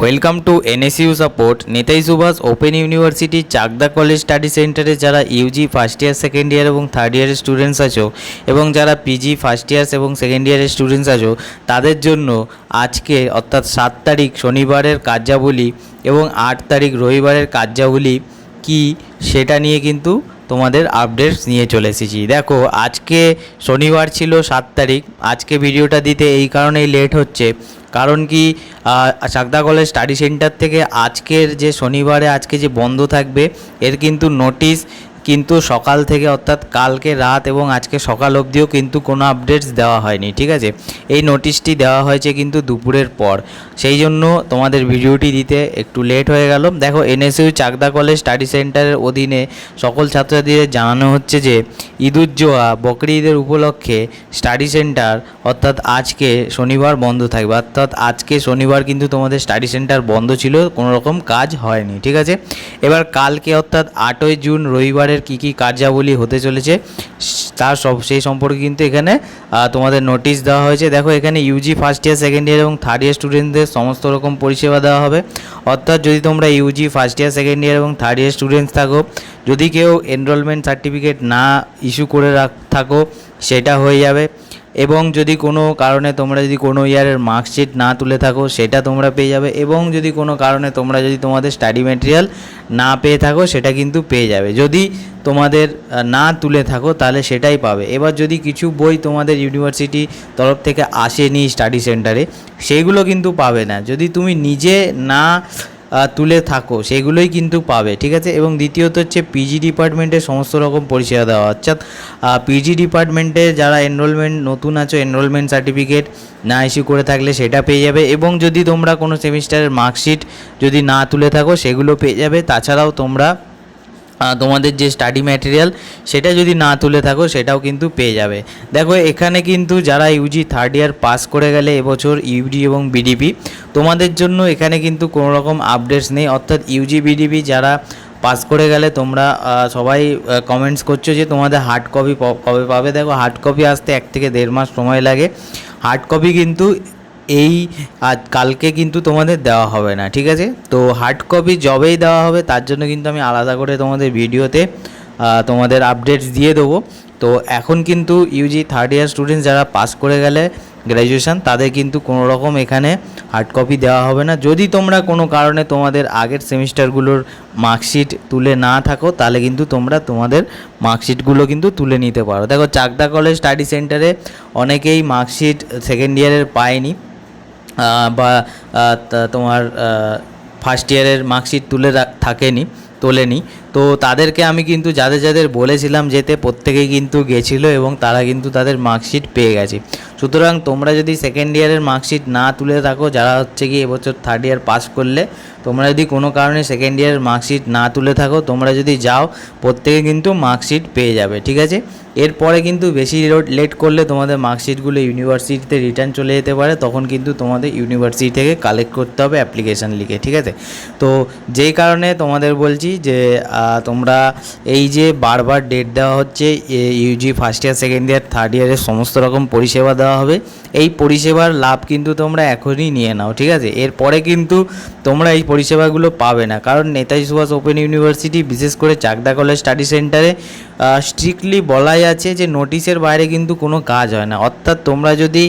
Welcome to NSU support. Netaji Subhash open university Chakdah college study সেন্টারে যারা UG first year second year এবং third ইয়ারের students আছো এবং যারা পিজি ফার্স্ট ইয়ার্স এবং সেকেন্ড ইয়ারের স্টুডেন্টস আছো তাদের জন্য আজকে অর্থাৎ 7 তারিখ শনিবারের কার্যাবলী এবং 8 তারিখ রবিবারের কার্যাবলী কি সেটা নিয়ে কিন্তু তোমাদের আপডেটস নিয়ে চলে এসেছি। দেখো, আজকে শনিবার ছিল 7 তারিখ। আজকে ভিডিওটা দিতে এই কারণেই লেট হচ্ছে, কারণ কি চাকদা কলেজ স্টাডি সেন্টার থেকে আজকের যে শনিবারে আজকে যে বন্ধ থাকবে এর কিন্তু নোটিশ কিন্তু সকাল থেকে অর্থাৎ কালকে রাত এবং আজকে সকাল অবধিও কিন্তু কোনো আপডেটস দেওয়া হয়নি। ঠিক আছে, এই নোটিশটি দেওয়া হয়েছে কিন্তু দুপুরের পর, সেই জন্য তোমাদের ভিডিওটি দিতে একটু লেট হয়ে গেল। দেখো, এনএসইউ চাকদা কলেজ স্টাডি সেন্টারের অধীনে সকল ছাত্রছাত্রীদের জানানো হচ্ছে যে ঈদুজ্জোহা বকরি ঈদের উপলক্ষে স্টাডি সেন্টার অর্থাৎ আজকে শনিবার বন্ধ থাকবে। অর্থাৎ আজকে শনিবার কিন্তু তোমাদের স্টাডি সেন্টার বন্ধ ছিল, কোনো রকম কাজ হয়নি। ঠিক আছে, এবার কালকে অর্থাৎ 8ই জুন রবিবারের কী কার্যাবলী হতে চলেছে তার সেই সম্পর্কে কিন্তু এখানে তোমাদের নোটিশ দেওয়া হয়েছে। দেখো, এখানে Yuji first year second year এবং থার্ড ইয়ার স্টুডেন্টদের সমস্ত রকম পরিষেবা দেওয়া হবে। অর্থাৎ যদি তোমরা Yuji first year second year এবং থার্ড ইয়ার স্টুডেন্টস থাকো, যদি কেউ এনরোলমেন্ট সার্টিফিকেট না ইস্যু করে থাকো সেটা হয়ে যাবে, এবং যদি কোনো কারণে তোমরা যদি কোনো ইয়ারের মার্কশিট না তুলে থাকো সেটা তোমরা পেয়ে যাবে, এবং যদি কোনো কারণে তোমরা যদি তোমাদের স্টাডি ম্যাটেরিয়াল না পেয়ে থাকো সেটা কিন্তু পেয়ে যাবে। যদি তোমাদের না তুলে থাকো তাহলে সেটাই পাবে। এবার যদি কিছু বই তোমাদের ইউনিভার্সিটি তরফ থেকে আসেনি স্টাডি সেন্টারে সেইগুলো কিন্তু পাবে না, যদি তুমি নিজে না তুলে থাকো সেগুলোই কিন্তু পাবে। ঠিক আছে, এবং দ্বিতীয়ত হচ্ছে পিজি ডিপার্টমেন্টের সমস্ত রকম পরিষেবা দেওয়া, অর্থাৎ পিজি ডিপার্টমেন্টে যারা এনরোলমেন্ট নতুন আছো এনরোলমেন্ট সার্টিফিকেট না ইস্যু করে থাকলে সেটা পেয়ে যাবে, এবং যদি তোমরা কোনো সেমিস্টারের মার্কশিট যদি না তুলে থাকো সেগুলো পেয়ে যাবে। তাছাড়াও তোমরা তোমাদের যে স্টাডি ম্যাটেরিয়াল সেটা যদি না তুলে থাকো সেটাও কিন্তু পেয়ে যাবে। দেখো, এখানে কিন্তু যারা ইউজি থার্ড ইয়ার পাস করে গেলে এবছর ইউডি এবং বিডিপি তোমাদের জন্য এখানে কিন্তু কোনো রকম আপডেটস নেই। অর্থাৎ ইউজি বিডিপি যারা পাস করে গেলে তোমরা সবাই কমেন্টস করছো যে তোমাদের হার্ড কপি কবে পাবে। দেখো, হার্ড কপি আসতে 1 থেকে 1.5 মাস সময় লাগে। হার্ড কপি কিন্তু এই কালকে কিন্তু তোমাদের দেওয়া হবে না। ঠিক আছে, তো হার্ড কপি যবেই দেওয়া হবে তার জন্য কিন্তু আমি আলাদা করে তোমাদের ভিডিওতে তোমাদের আপডেটস দিয়ে দেবো। তো এখন কিন্তু ইউজি থার্ড ইয়ার স্টুডেন্টস যারা পাস করে গেলে গ্র্যাজুয়েশন তাদের কিন্তু কোনো রকম এখানে হার্ড কপি দেওয়া হবে না। যদি তোমরা কোনো কারণে তোমাদের আগের সেমিস্টারগুলোর মার্কশিট তুলে না থাকো তাহলে কিন্তু তোমরা তোমাদের মার্কশিটগুলো কিন্তু তুলে নিতে পারো। দেখো, চাকদা কলেজ স্টাডি সেন্টারে অনেকেই মার্কশিট সেকেন্ড ইয়ারের পায়নি বা তোমার ফার্স্ট ইয়ারের মার্কশিট তোলেনি, তো তাদেরকে আমি কিন্তু যাদের বলেছিলাম যেতে প্রত্যেকেই কিন্তু গেছিলো এবং তারা কিন্তু তাদের মার্কশিট পেয়ে গেছে। সুতরাং তোমরা যদি সেকেন্ড ইয়ারের মার্কশিট না তুলে থাকো, যারা হচ্ছে কি এবছর থার্ড ইয়ার পাস করলে, তোমরা যদি কোনো কারণে সেকেন্ড ইয়ারের মার্কশিট না তুলে থাকো তোমরা যদি যাও প্রত্যেকে কিন্তু মার্কশিট পেয়ে যাবে। ঠিক আছে, এরপরে কিন্তু বেশি লেট করলে তোমাদের মার্কশিটগুলো ইউনিভার্সিটিতে রিটার্ন চলে যেতে পারে, তখন কিন্তু তোমাদের ইউনিভার্সিটি থেকে কালেক্ট করতে হবে অ্যাপ্লিকেশান লিখে। ঠিক আছে, তো যেই কারণে তোমাদের বলছি যে তোমরা এই যে বারবার ডেট দেওয়া হচ্ছে Yuji first year second year third ইয়ারের সমস্ত রকম পরিষেবা দেওয়া হবে, এই পরিষেবার লাভ কিন্তু তোমরা এখনই নিয়ে নাও। ঠিক আছে, এরপরে কিন্তু তোমরা এই পরিষেবাগুলো পাবে না, কারণ নেতাজি সুভাষ ওপেন ইউনিভার্সিটি বিশেষ করে চাকদা কলেজ স্টাডি সেন্টারে স্ট্রিক্টলি বলাই আছে যে নোটিশের বাইরে কিন্তু কোনো কাজ হয় না। অর্থাৎ তোমরা যদি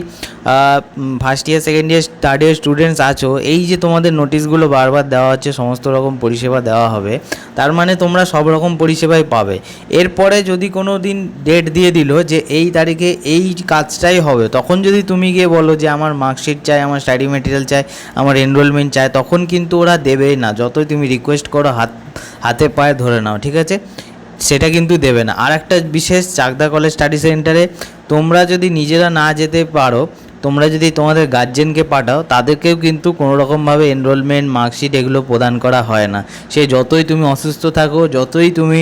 first year second year third year students আছো, এই যে তোমাদের নোটিশগুলো বারবার দেওয়া হচ্ছে সমস্ত রকম পরিষেবা দেওয়া হবে, তার মানে তোমরা সব রকম পরিষেবাই পাবে। এরপরে যদি কোনো দিন ডেট দিয়ে দিল যে এই তারিখে এই কাজটাই হবে, তখন যদি তুমি গিয়ে বলো যে আমার মার্কশিট চাই, আমার স্টাডি ম্যাটেরিয়াল চাই, আমার এনরোলমেন্ট চাই, তখন কিন্তু ওরা দেবেই না, যতই তুমি রিকোয়েস্ট করো হাতে পায়ে ধরে নাও। ঠিক আছে, সেটা কিন্তু দেবে না। আর একটা বিশেষ, চাকদা কলেজ স্টাডি সেন্টারে তোমরা যদি নিজেরা না যেতে পারো, তোমরা যদি তোমাদের গার্জেনকে পাঠাও, তাদেরকেও কিন্তু কোনো রকমভাবে এনরোলমেন্ট মার্কশিট এগুলো প্রদান করা হয় না। সে যতই তুমি অসুস্থ থাকো, যতই তুমি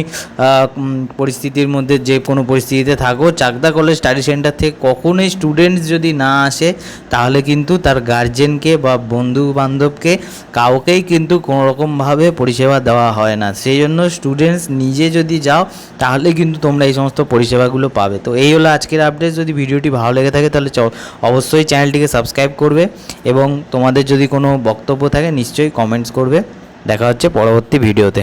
পরিস্থিতির মধ্যে যে কোনো পরিস্থিতিতে থাকো, চাকদা কলেজ স্টাডি সেন্টার থেকে কখনোই স্টুডেন্টস যদি না আসে তাহলে কিন্তু তার গার্জেনকে বা বন্ধু বান্ধবকে কাউকেই কিন্তু কোনো রকমভাবে পরিষেবা দেওয়া হয় না। সেই জন্য স্টুডেন্টস নিজে যদি যাও তাহলে কিন্তু তোমরা এই সমস্ত পরিষেবাগুলো পাবে। তো এই হলো আজকের আপডেট। যদি ভিডিওটি ভালো লেগে থাকে তাহলে অবশ্যই অবশ্যই চ্যানেলটিকে সাবস্ক্রাইব করবে এবং তোমাদের যদি কোনো বক্তব্য থাকে নিশ্চয়ই কমেন্টস করবে। দেখা হচ্ছে পরবর্তী ভিডিওতে।